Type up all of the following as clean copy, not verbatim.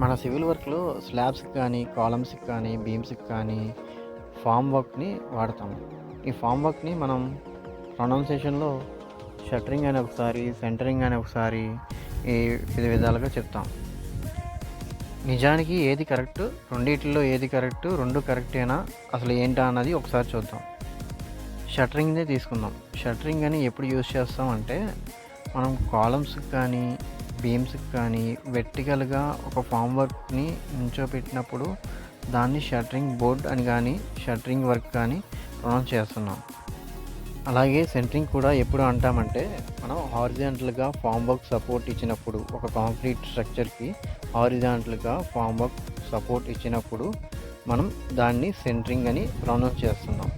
మన సివిల్ వర్క్‌లో స్లాబ్స్‌కి కానీ, కాలమ్స్‌కి కానీ, బీమ్స్‌కి కానీ ఫార్మ్ వర్క్‌ని వాడతాము. ఈ ఫార్మ్ వర్క్‌ని మనం ప్రొనౌన్సియేషన్‌లో షట్టరింగ్ అని ఒకసారి, సెంటరింగ్ అని ఒకసారి ఈ వివిధ విధాలుగా చెప్తాం. నిజానికి ఏది కరెక్టు? రెండిటిల్లో ఏది కరెక్టు? 2 కరెక్టేనా? అసలు ఏంటా అన్నది ఒకసారి చూద్దాం. షట్టరింగ్‌దే తీసుకుందాం. షట్టరింగ్ అని ఎప్పుడు యూజ్ చేస్తాం అంటే, మనం కాలమ్స్‌కి కానీ, బీమ్స్‌కి కానీ వెర్టికల్‌గా ఒక ఫార్మ్ వర్క్‌ని నుంచోపెట్టినప్పుడు దాన్ని షట్టరింగ్ బోర్డ్ అని గానీ, షట్టరింగ్ వర్క్ కానీ ప్రొనౌన్స్ చేస్తున్నాం. అలాగే సెంటరింగ్ కూడా ఎప్పుడు అంటామంటే, మనం హారిజాంటల్‌గా ఫార్మ్ వర్క్ సపోర్ట్ ఇచ్చినప్పుడు, ఒక కాంక్రీట్ స్ట్రక్చర్‌కి హారిజాంటల్‌గా ఫార్మ్ వర్క్ సపోర్ట్ ఇచ్చినప్పుడు మనం దాన్ని సెంటరింగ్ అని ప్రొనౌన్స్ చేస్తున్నాం.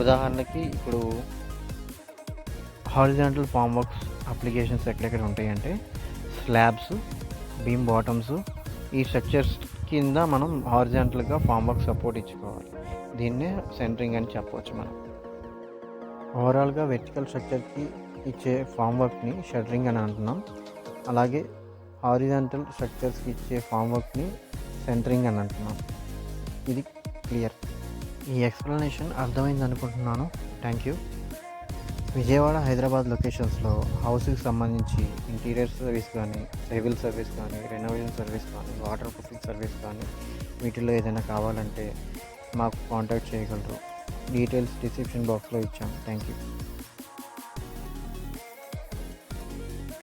ఉదాహరణకి ఇప్పుడు హారిజాంటల్ ఫార్మ్ వర్క్స్ అప్లికేషన్స్ ఎక్కడెక్కడ ఉంటాయంటే, స్లాబ్స్, బీమ్ బాటమ్స్, ఈ స్ట్రక్చర్స్ కింద మనం హారిజాంటల్‌గా ఫార్మ్ వర్క్ సపోర్ట్ ఇచ్చుకోవాలి. దీన్నే సెంటరింగ్ అని చెప్పవచ్చు మనం. ఓవరాల్‌గా వెర్టికల్ స్ట్రక్చర్‌కి ఇచ్చే ఫార్మ్ వర్క్‌ని షట్టరింగ్ అని అంటున్నాం. అలాగే హారిజాంటల్ స్ట్రక్చర్స్‌కి ఇచ్చే ఫార్మ్ వర్క్‌ని సెంటరింగ్ అని అంటున్నాం. ఇది క్లియర్. ఈ ఎక్స్‌ప్లనేషన్ అర్థమైంది అనుకుంటున్నాను. Thank you. విజయవాడ, హైదరాబాద్ లొకేషన్స్‌లో హౌస్‌కి సంబంధించి ఇంటీరియర్ సర్వీస్ కానీ, సివిల్ సర్వీస్ కానీ, రెనోవేషన్ సర్వీస్ కానీ, వాటర్ ప్రూఫింగ్ సర్వీస్ కానీ వీటిల్లో ఏదైనా కావాలంటే మాకు కాంటాక్ట్ చేయగలరు. డీటెయిల్స్ డిస్క్రిప్షన్ బాక్స్‌లో ఇచ్చాము. Thank you.